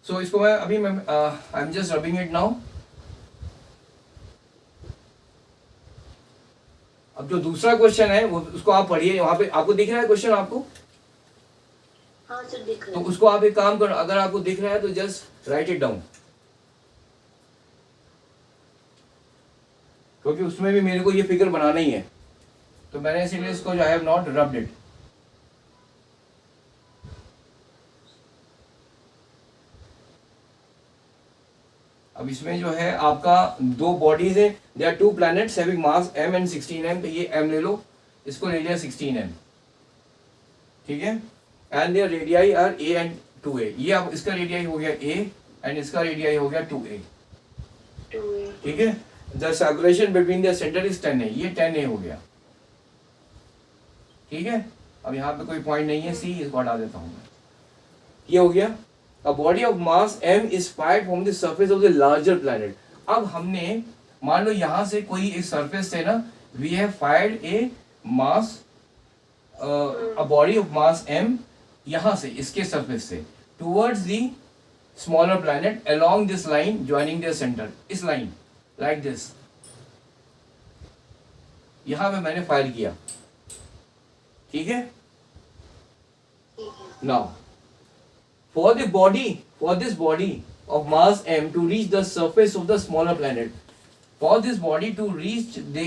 सो इसको मैं अभी मैं I am just rubbing it now. अब जो दूसरा क्वेश्चन है वो उसको आप पढ़िए, वहां पे आपको दिख रहा है क्वेश्चन आपको? हाँ सर दिख रहा तो है। उसको आप एक काम करो, अगर आपको दिख रहा है तो जस्ट राइट इट डाउन, क्योंकि उसमें भी मेरे को ये फिगर बनाना ही है, तो मैंने इसीलिए इसको जो I have not rubbed it. अब इसमें जो है आपका दो बॉडीज है, they are two planets having mass m and 16m, तो ये m ले लो, इसको ले लिया 16m, ठीक है। And their radii are a and 2a, ये अब इसका रेडियाई हो गया a एंड इसका रेडियाई हो गया 2a, ठीक है। The circulation between the centre is 10a, ये 10a हो गया, ठीक है। अब यहाँ पे कोई पॉइंट नहीं है c, इसको हटा देता हूँ मैं, ये हो गया। A body of mass m is fired from the surface of the larger planet। अब हमने मान लो यहाँ से कोई एक सरफेस से ना, we have fired a mass a body of mass m, यहाँ से इसके सरफेस से towards the smaller planet along this line joining their center, इस लाइन like this, यहाँ पे मैंने फायर किया, ठीक है। Now for this body of mass m to reach the surface of the smaller planet, for this body to reach the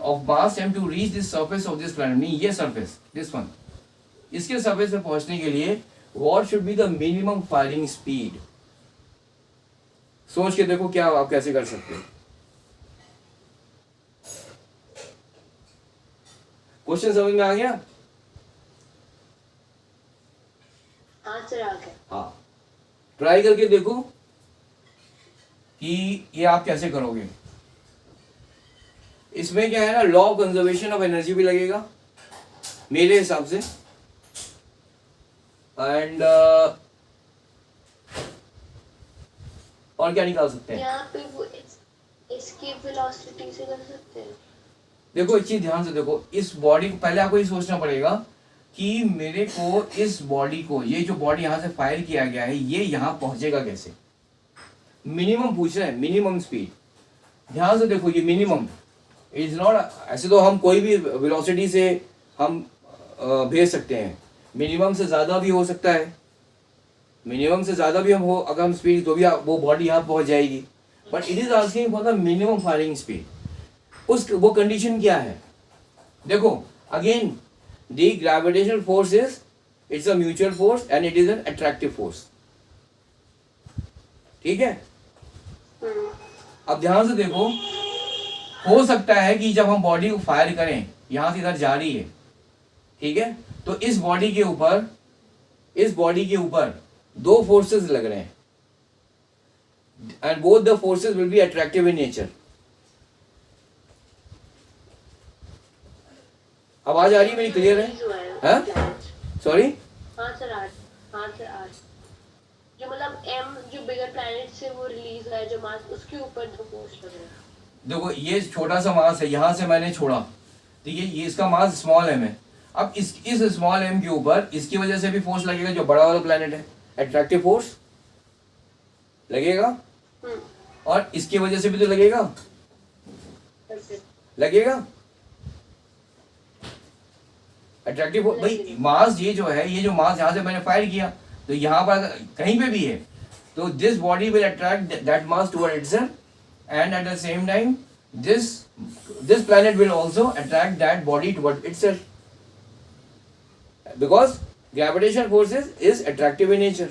of mass m to reach the surface of this planet, नहीं ये surface, this one, इसके surface पे पहुंचने के लिए what should be the minimum firing speed? सोच के देखो क्या आप कैसे कर सकते हो। क्वेश्चन समझ में आ गया? हाँ सर आ गया। हाँ, ट्राई करके देखो कि ये आप कैसे करोगे। इसमें क्या है ना, law of conservation of energy भी लगेगा मेरे हिसाब से, एंड और क्या निकाल सकते हैं यहाँ पे वो इसकी वेलोसिटी से कर सकते हैं। देखो एक चीज ध्यान से देखो, इस बॉडी को पहले आपको ये सोचना पड़ेगा कि मेरे को इस बॉडी को, ये जो बॉडी यहाँ से फायर किया गया है, ये यहाँ पहुंचेगा कैसे। मिनिमम पूछ रहे हैं, मिनिमम स्पीड। ध्यान से देखो, ये मिनिमम इज नॉट, ऐसे तो हम कोई भी वेलोसिटी से हम भेज सकते हैं, मिनिमम से ज़्यादा भी हो सकता है, मिनिमम से ज़्यादा भी हम हो अगर हम स्पीड, तो भी वो बॉडी यहाँ पहुँच जाएगी, but it is asking for the minimum firing speed. उस वो कंडीशन क्या है देखो, again the gravitational force is, it's a mutual force and it is an attractive force, ठीक है। अब ध्यान से देखो, हो सकता है कि जब हम बॉडी को फायर करें, यहां से इधर जा रही है, ठीक है, तो इस बॉडी के ऊपर दो फोर्सेस लग रहे हैं, and both the forces will be attractive in nature. आवाज आ रही है मेरी, क्लियर है? सॉरी, हाँ सर आज जो मतलब एम जो बिगर प्लैनेट से वो रिलीज है जो मास, उसके ऊपर जो फोर्स लग रहा है। देखो ये छोटा सा मास है, यहाँ से मैंने छोड़ा, ठीक है, ये इसका मास स्मॉल एम है। अब इस स्मॉल एम के ऊपर इसकी वजह से भी फोर्स लगेगा, जो बड़ा वाला प्लैनेट है, अट्रैक्टिव फोर्स लगेगा, और इसकी वजह से भी तो लगेगा अट्रैक्टिव फोर्स। भाई मास ये जो है, ये जो मास यहाँ से मैंने फायर किया, तो यहाँ पर कहीं पे भी है, तो this body will attract that mass toward itself, and at the same time this planet will also attract that body toward itself, because gravitational forces is attractive in nature।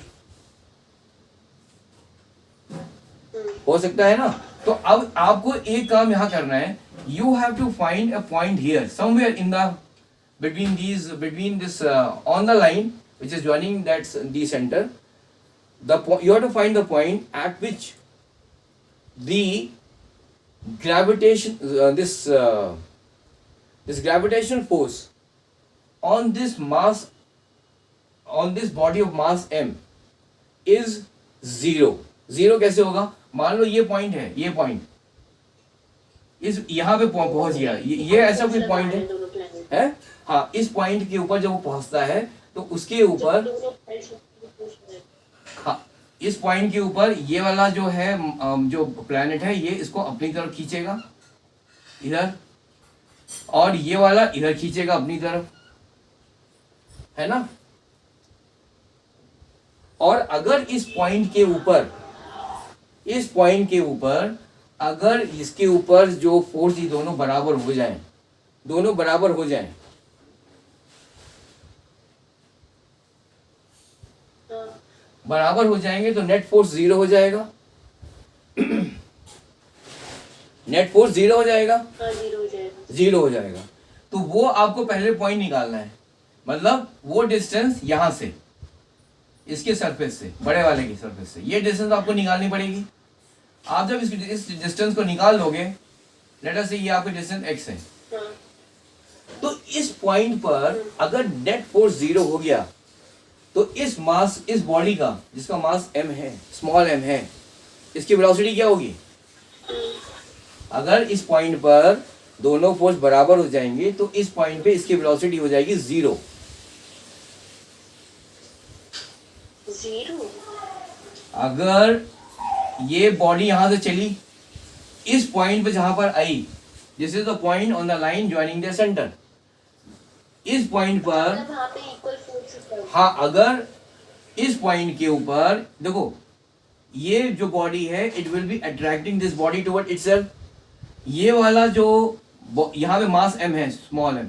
हो सकता है ना। तो अब आपको एक काम यहाँ करना है, you have to find a point here somewhere in the between this on the line which is joining that the center, you have to find the point at which the gravitation this gravitational force on this body of mass m is zero। कैसे होगा, मान लो ये point है, ये point इस यहाँ पे पहुंच गया, ये ऐसा कोई पॉइंट है? हाँ, इस पॉइंट के ऊपर जब वो पहुंचता है तो उसके ऊपर प्लैनेट्स पुश कर। हाँ, इस पॉइंट के ऊपर ये वाला जो है जो प्लैनेट है ये इसको अपनी तरफ खींचेगा इधर, और ये वाला इधर खींचेगा अपनी तरफ, है ना। और अगर इस पॉइंट के ऊपर, इस पॉइंट के ऊपर अगर इसके ऊपर जो फोर्स, ये दोनों बराबर हो जाएं, दोनों बराबर हो जाएं, हाँ बराबर हो जाएंगे तो नेट फोर्स जीरो हो जाएगा। नेट फोर्स जीरो हो जाएगा, हाँ, जीरो हो जाएगा। जीरो हो जाएगा। तो वो आपको पहले पॉइंट निकालना है, मतलब वो डिस्टेंस यहां से इसके सरफेस से, बड़े वाले की सरफेस से, ये डिस्टेंस आपको निकालनी पड़ेगी। आप जब इस डिस्टेंस को निकाल लोगे, लेट अस से ये आपका डिस्टेंस x है, हाँ तो इस पॉइंट पर अगर नेट फोर्स जीरो हो गया तो इस मास, इस बॉडी का जिसका मास m है, स्मॉल m है, इसकी वेलोसिटी क्या होगी? अगर इस पॉइंट पर दोनों फोर्स बराबर हो जाएंगे तो इस पॉइंट पे इसकी वेलोसिटी हो जाएगी जीरो। जीरो। अगर ये बॉडी यहां से चली, इस पॉइंट पे जहां पर आई, this is the point on the line joining the centre, इस पॉइंट पर, मतलब वहाँ पे इक्वल फोर्सेस। हाँ, अगर इस पॉइंट के ऊपर देखो, ये जो बॉडी है it will be attracting this body toward itself. ये वाला जो यहाँ पे मास m है, स्मॉल m,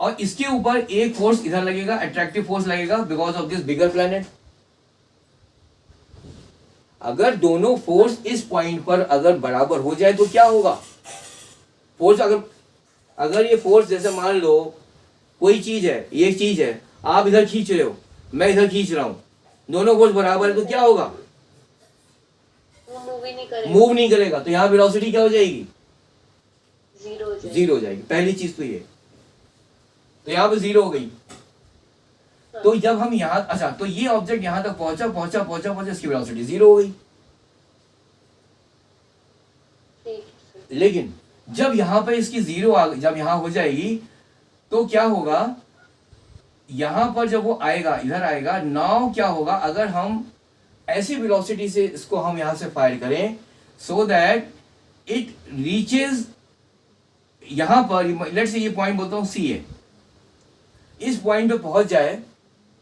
और इसके ऊपर एक फोर्स इधर लगेगा, अट्रैक्टिव फोर्स लगेगा because of this bigger planet. अगर दोनों फोर्स इस पॉइंट पर अगर बराबर हो जाए तो क्या होगा? फोर्स अगर ये फोर्स, जैसे मान लो कोई चीज है, ये चीज है, आप इधर खींच रहे हो, मैं इधर खींच रहा हूं, दोनों फोर्स बराबर है तो क्या होगा? वो मूव ही नहीं करेगा। मूव नहीं करेगा, तो यहाँ वेलोसिटी क्या हो जाएगी? जीरो हो जाएगा। जीरो हो जाएगी। पहली चीज तो ये, तो यहाँ पे जीरो हो गई। तो जब हम यहाँ, अच्छा, तो ये ऑब्जेक्ट यहाँ तक पहुंचा पहुंचा पहुंचा पहुंचा, इसकी वेलोसिटी जीरो हो गई। ठीक है। लेकिन जब यहाँ पे इसकी जीरो जब यहाँ हो जाएगी तो क्या होगा? यहाँ पर जब वो आएगा, इधर आएगा, नाउ क्या होगा? अगर हम ऐसी वेलोसिटी से इसको हम यहाँ से फायर करें सो दैट इट रीचेज यहाँ पर, लेट्स से ये पॉइंट बोलता हूँ सी है, इस पॉइंट पे पहुंच जाए,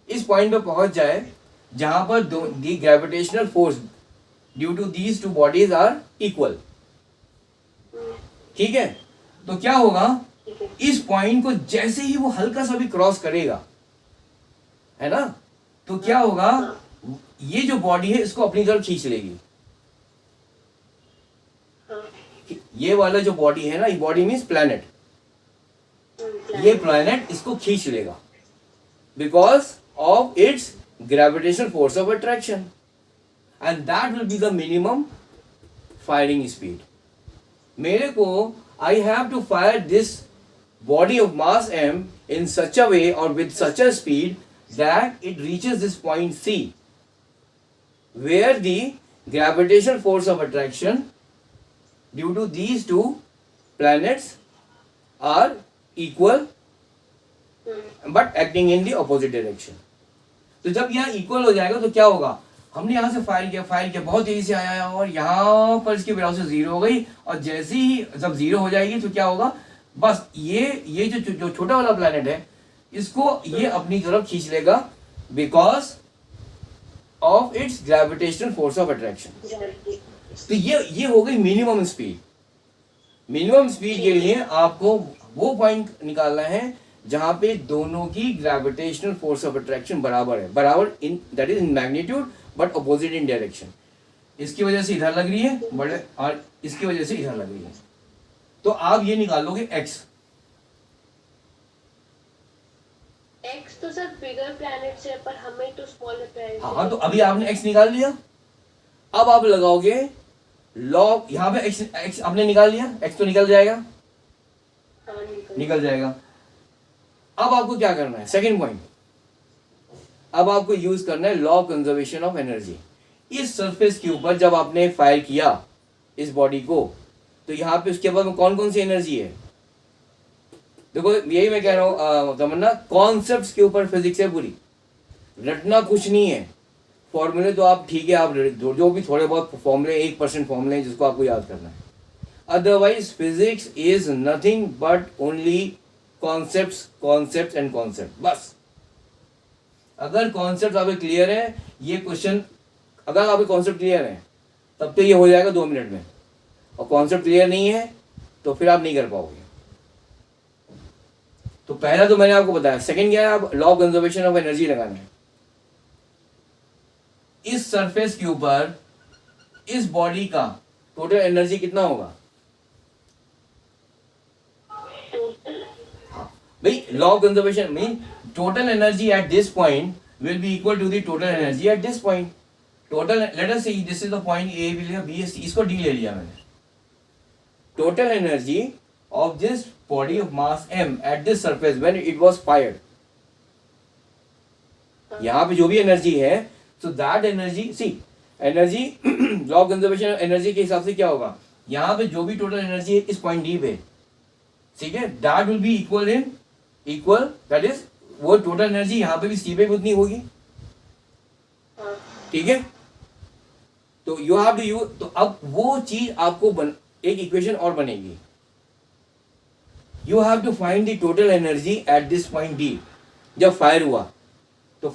इस पॉइंट पे पहुंच जाए जहां पर the gravitational force due to these two bodies are equal. ठीक है, तो क्या होगा? ठीक है। इस पॉइंट को जैसे ही वो हल्का सा भी क्रॉस करेगा, है ना, तो क्या होगा? ये जो बॉडी है इसको अपनी तरफ खींच लेगी। हाँ। ये वाला जो बॉडी है ना, ये बॉडी मीन्स प्लैनेट, ये प्लैनेट इसको खींच लेगा because of its gravitational force of attraction, and that will be the minimum firing speed. मेरे को I have to fire this body of mass m in such a way or with such a speed that it reaches this point C, where the gravitational force of attraction due to these two planets are equal but acting in the opposite direction. तो जब यहाँ equal हो जाएगा तो क्या होगा? हमने यहाँ से फायर किया बहुत तेजी से आया और यहाँ पर इसकी वेलोसिटी जीरो हो गई, और जैसे ही जब जीरो हो जाएगी तो क्या होगा? बस ये जो छोटा वाला प्लैनेट है इसको ये अपनी तरफ खींच लेगा because of its gravitational force of attraction. तो ये हो गई मिनिमम स्पीड। मिनिमम स्पीड के लिए आपको वो पॉइंट निकालना है जहां पे दोनों की ग्रेविटेशनल फोर्स ऑफ अट्रैक्शन बराबर है, बराबर in that is in magnitude but opposite in direction. इसकी वजह से इधर लग रही है बड़े, और इसकी वजह से इधर लग रही है। तो आप ये निकाल लोगे x। एक्स तो सर बिगर प्लैनेट से, पर हमें तो स्मॉलर प्लैनेट। हाँ, तो अभी आपने x निकाल लिया, अब आप लगाओगे लॉग, यहाँ पे x आपने निकाल लिया, x तो निकल जाएगा, हाँ, निकल जाएगा। अब आपको क्या करना है? सेकंड पॉइंट, अब आपको यूज करना है लॉ कंजर्वेशन ऑफ एनर्जी। इस सरफेस के ऊपर जब आपने फायर किया इस बॉडी को, तो यहाँ पे उसके बाद में कौन कौन सी एनर्जी है? देखो यही मैं कह रहा हूँ तमन्ना, कॉन्सेप्ट्स के ऊपर फिजिक्स है पूरी। रटना कुछ नहीं है, फॉर्मूले तो आप ठीक है, आप जो भी थोड़े बहुत फॉर्मूले 1% फॉर्मूले हैं जिसको आपको याद करना है। Otherwise physics is nothing but only concept and concept, बस। अगर कॉन्सेप्ट आपके क्लियर है, ये क्वेश्चन अगर आपके कॉन्सेप्ट क्लियर है तब तो ये हो जाएगा 2 मिनट में, और कॉन्सेप्ट क्लियर नहीं है तो फिर आप नहीं कर पाओगे। तो पहला तो मैंने आपको बताया। सेकंड क्या है, आप law of conservation of energy लगाना है। इस सरफेस के ऊपर इस बॉडी का टोटल एनर्जी कितना होगा? भाई law of conservation mean total energy at this point will be equal to the total energy at this point. Total let us see this is the point A, B लिया, B C, इसको D ले लिया मैंने। Total energy of this body of mass m at this surface when it was fired, यहाँ पे जो भी energy है, so that energy, see energy law of conservation energy के हिसाब से क्या होगा, यहाँ पे जो भी टोटल एनर्जी है इस पॉइंट डी पे, ठीक है, that will be equal that is वो टोटल एनर्जी यहाँ पे भी सी पे भी उतनी होगी, ठीक है। तो यू हैव टू यूज, तो अब वो चीज आपको एक इक्वेशन और बनेगी। You have to find the total energy at this point D। जब फायर हुआ तो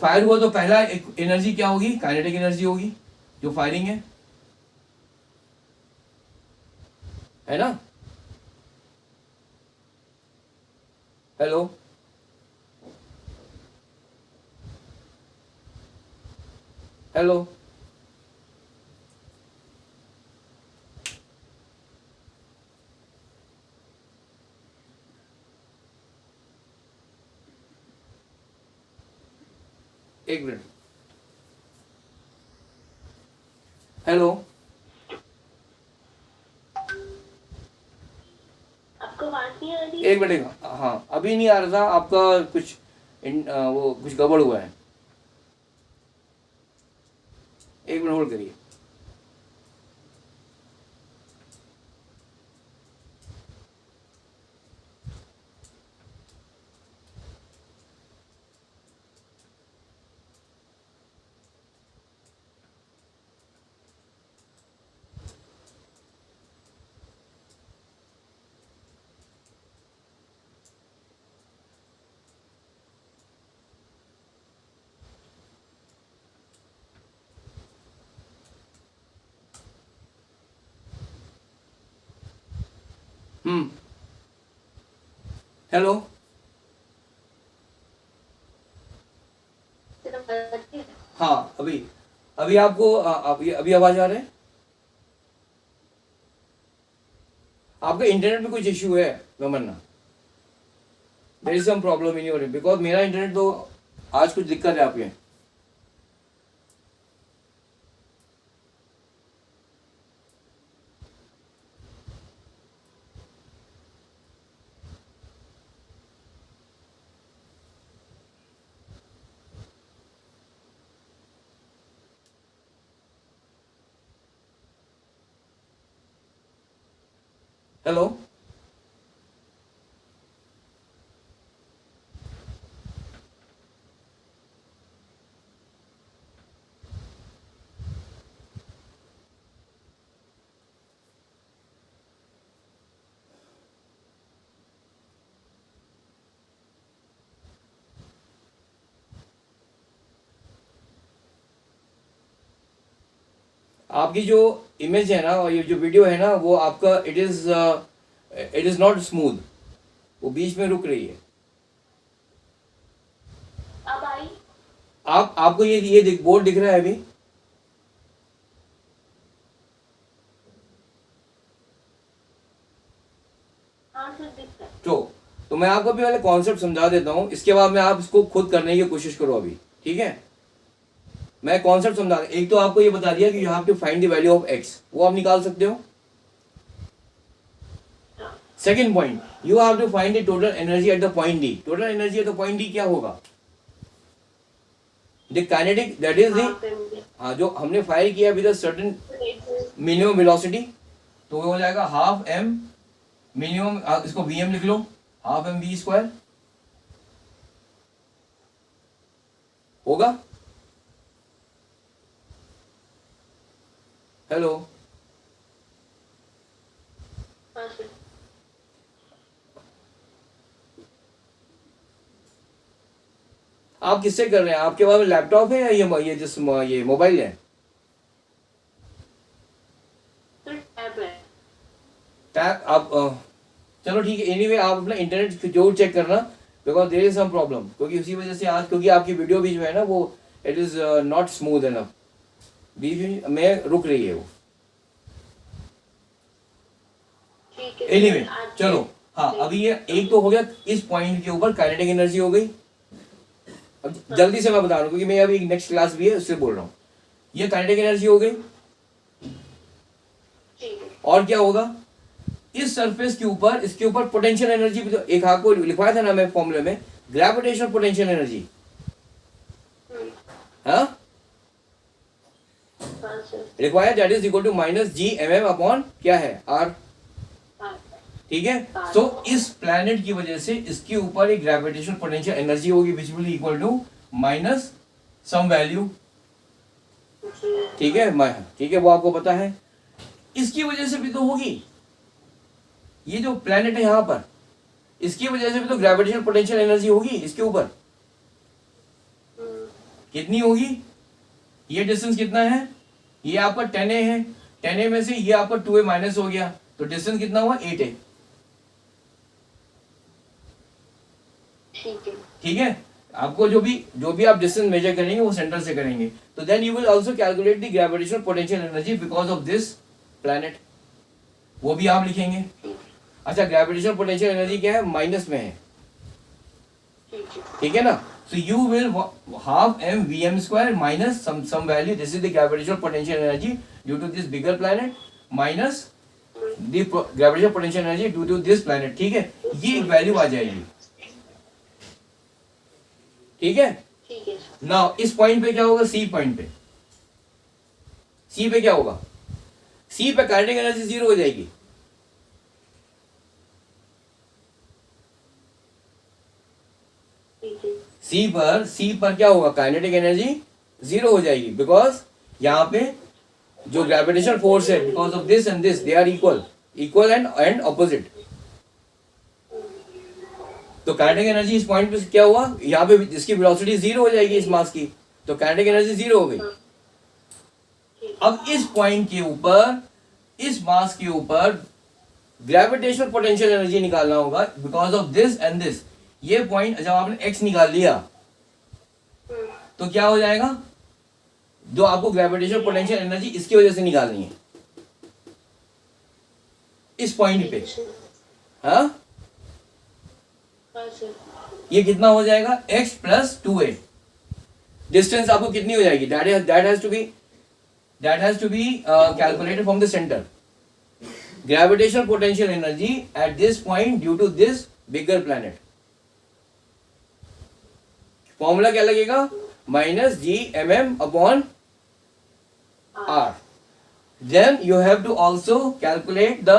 पहला एनर्जी क्या होगी, काइनेटिक एनर्जी होगी जो फायरिंग है ना। हेलो, हेलो, एक मिनट, हेलो, आपको आवाज नहीं आ रही? एक मिनट, हाँ अभी नहीं आ रहा था आपका, कुछ वो कुछ गड़बड़ हुआ है, एक मिनट होल्ड करिए। हेलो, हाँ अभी आपको अभी आवाज आ रहा है? आपका इंटरनेट में कुछ इश्यू है Ramanna? There is some problem in your, because मेरा इंटरनेट तो आज कुछ दिक्कत है आपके। हेलो, आपकी जो इमेज है ना और ये जो वीडियो है ना वो आपका इट इज नॉट स्मूथ, वो बीच में रुक रही है। अब आई? आपको ये बोर्ड दिख रहा है अभी? हाँ सर, दिख रहा है। तो मैं आपको अभी वाले कॉन्सेप्ट समझा देता हूँ, इसके बाद में आप इसको खुद करने की कोशिश करो अभी, ठीक है। मैं कॉन्सेप्ट समझा, एक तो आपको ये बता दिया कि you have to find the value of X, वो आप निकाल सकते हो। Second point, you have to find the total energy at the point D. Total energy at the point D क्या होगा? The kinetic that is the, हाँ जो हमने फायर किया with a certain minimum velocity, तो वो हो जाएगा हाफ एम मिनिमम, इसको वी एम लिख लो, हाफ एम वी स्क्वायर होगा। हेलो, हाँ सर। आप किससे कर रहे हैं? आपके पास लैपटॉप है या ये मोबाइल है? सर टैब है। टैब आप चलो ठीक है, एनीवे आप अपना इंटरनेट जरूर चेक करना, because there is some problem, क्योंकि उसी वजह से आज, क्योंकि आपकी वीडियो भी जो है ना वो it is not smooth enough, बीच में रुक रही है वो। ठीक है एनीवे सर, आज चलो, हाँ अभी ये एक तो हो गया, इस पॉइंट के ऊपर काइनेटिक एनर्जी हो गई। अब जल्दी से मैं बता रहा हूँ, क्योंकि मैं अभी नेक्स्ट क्लास भी है उससे बोल रहा हूँ। ये काइनेटिक एनर्जी हो गई, ठीक है। और क्या होगा, इस सरफेस के ऊपर, इसके ऊपर पोटेंशियल एनर्जी भी तो एक आपको लिखवाया था ना मैं फॉर्मूले में, ग्रेविटेशनल पोटेंशियल एनर्जी। हाँ हाँ सर। लिखवाया, that is equal to minus G M M upon क्या है, आर। हाँ ठीक है, सो इस प्लैनेट की वजह से इसके ऊपर एक ग्रेविटेशनल पोटेंशियल एनर्जी होगी which will equal to minus some value. जी। ठीक है, ठीक है, वो आपको पता है। इसकी वजह से भी तो होगी, ये जो प्लैनेट है यहां पर, इसकी वजह से भी तो ग्रेविटेशनल पोटेंशियल एनर्जी होगी इसके ऊपर। कितनी होगी, ये डिस्टेंस कितना है, ये आपका 10a है, 10a में से ये आपका 2a माइनस हो गया, तो डिस्टेंस कितना हुआ, 8a। ठीक है। ठीक है, आपको जो भी आप डिस्टेंस मेजर करेंगे वो सेंटर से करेंगे, तो then you will also calculate the gravitational potential energy because of this planet, वो भी आप लिखेंगे। अच्छा, ग्रेविटेशनल पोटेंशियल एनर्जी क्या है, माइनस में है। ठीक है ना, so you will half m vm square minus some value, this is the gravitational potential energy due to this bigger planet minus the gravitational potential energy due to this planet। ठीक है, ये एक value आ जाएगी। ठीक है, ठीक है। Now इस पॉइंट पे क्या होगा, सी पॉइंट पे, सी पे क्या होगा, सी पे काइनेटिक एनर्जी जीरो हो जाएगी। सी पर क्या होगा, काइनेटिक एनर्जी जीरो हो जाएगी, बिकॉज यहाँ पे जो ग्रेविटेशनल फोर्स है, because of this and this they are equal and opposite. तो काइनेटिक एनर्जी इस पॉइंट पे क्या हुआ, यहाँ पे इसकी वेलोसिटी जीरो हो जाएगी इस मास की, तो काइनेटिक एनर्जी जीरो हो गई। अब इस पॉइंट के ऊपर, इस मास के ऊपर ग्रेविटेशनल पोटेंशियल एनर्जी निकालना होगा because of this and this. ये पॉइंट जब आपने एक्स निकाल लिया तो क्या हो जाएगा, जो आपको ग्रेविटेशनल पोटेंशियल एनर्जी इसकी वजह से निकालनी है इस पॉइंट पे। हाँ, ये कितना हो जाएगा, x प्लस 2a। डिस्टेंस आपको कितनी हो जाएगी, that has to be calculated from the centre. Gravitational potential energy at this point due to this bigger planet. Formula क्या लगेगा, minus G M M upon R. Then you have to also calculate the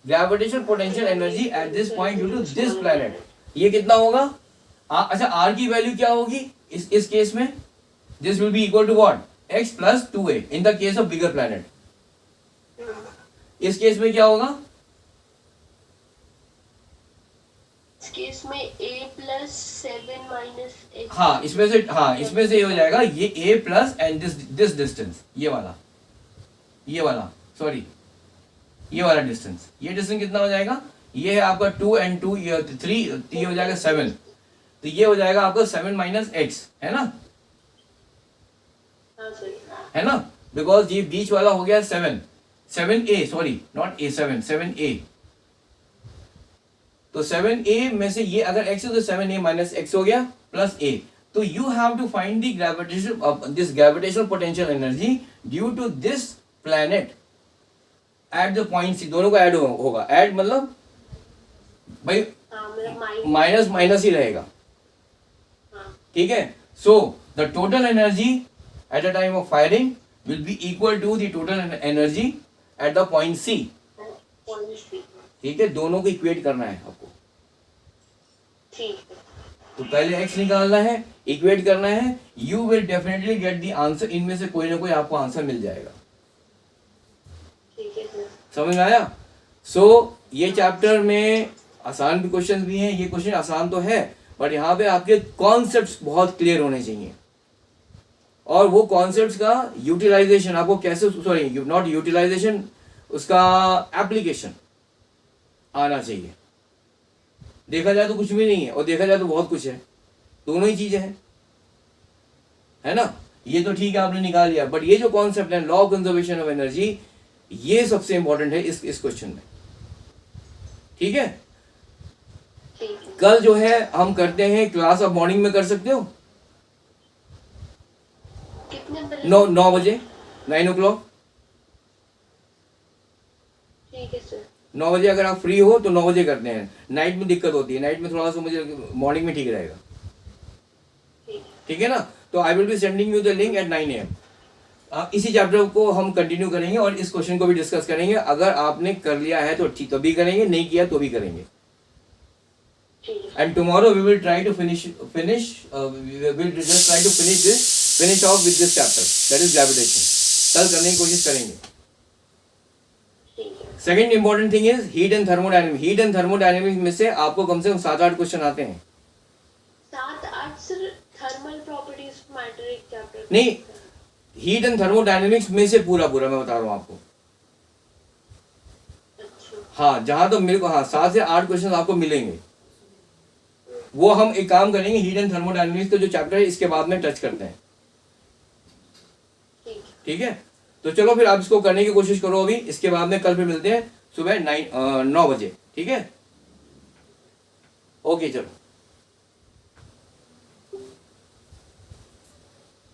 gravitational potential energy at this point due to this planet. ये कितना होगा, अच्छा are की value क्या होगी इस केस में, this will be equal to what, X plus 2a in the case of bigger planet. इस केस में क्या होगा, इस केस में a प्लस 7 माइनस x। हाँ इसमें से ये हो जाएगा, ये a plus and this distance, ये वाला सॉरी ये वाला डिस्टेंस, ये डिस्टेंस कितना हो जाएगा, ये है आपका 2 and 2 ये 3, तो ये हो जाएगा 7, तो ये हो जाएगा आपका 7 माइनस एक्स, है ना, है ना, बिकॉज ये बीच वाला हो गया 7a, sorry not a, 7a। तो 7a में से ये अगर x है तो 7a माइनस x हो गया प्लस a। तो you have to find the gravitational potential energy due to this planet at the point C. दोनों को ऐड होगा, ऐड मतलब भाई माइनस माइनस ही रहेगा। ठीक है, so the total energy at the time of firing will be equal to the total energy at the point C. ठीक है, दोनों को इक्वेट करना है आपको। तो पहले x निकालना है, इक्वेट करना है, you will definitely get the answer. इनमें से कोई ना कोई आपको आंसर मिल जाएगा। समझ में आया? सो ये चैप्टर में आसान भी क्वेश्चन भी हैं, ये क्वेश्चन आसान तो है बट यहाँ पे आपके कॉन्सेप्ट्स बहुत क्लियर होने चाहिए और वो कॉन्सेप्ट्स का यूटिलाइजेशन आपको कैसे, सॉरी नॉट यूटिलाइजेशन, उसका एप्लीकेशन आना चाहिए। देखा जाए तो कुछ भी नहीं है और देखा जाए तो बहुत कुछ है, दोनों ही चीजें हैं, है ना? ये तो ठीक है आपने निकाल लिया बट ये जो कॉन्सेप्ट है law of conservation of energy, ये सबसे इंपॉर्टेंट है इस क्वेश्चन में। ठीक है, ठीक है। कल जो है हम करते हैं क्लास, आप मॉर्निंग में कर सकते हो कितने बजे? 9 बजे, 9 o'clock। ठीक है सर। 9 बजे अगर आप फ्री हो तो 9 बजे करते हैं। नाइट में दिक्कत होती है, नाइट में थोड़ा सा मुझे, मॉर्निंग में ठीक रहेगा। ठीक है। ठीक है ना? तो I will be sending you the link eight 9 AM। इसी चैप्टर को हम कंटिन्यू करेंगे और इस क्वेश्चन को भी डिस्कस करेंगे। अगर आपने कर लिया है तो ठीक, तो भी करेंगे, नहीं किया तो भी करेंगे। ठीक है। And tomorrow we will try to finish we will just try to finish off with this chapter, that is gravitation। कल करने की कोशिश करेंगे। ठीक है। Second important thing is heat and thermodynamics. Heat and thermodynamics में से आपको कम से कम 7-8 क्वेश्चन आते हैं। 7-8 सर, थर्मल प्रॉपर्टीज मैटर एक चैप्टर। नहीं, हीट एंड थर्मोडायनेमिक्स में से पूरा मैं बता रहा हूँ आपको। अच्छा। हाँ, जहां तो मेरे को, हाँ 7 से 8 क्वेश्चन आपको मिलेंगे। वो हम एक काम करेंगे, हीट एंड थर्मोडायनेमिक्स का जो चैप्टर है इसके बाद में टच करते हैं। ठीक है। ठीक है, तो चलो फिर आप इसको करने की कोशिश करो अभी, इसके बाद में कल फिर मिलते हैं सुबह 9 बजे। ठीक है, ओके चलो।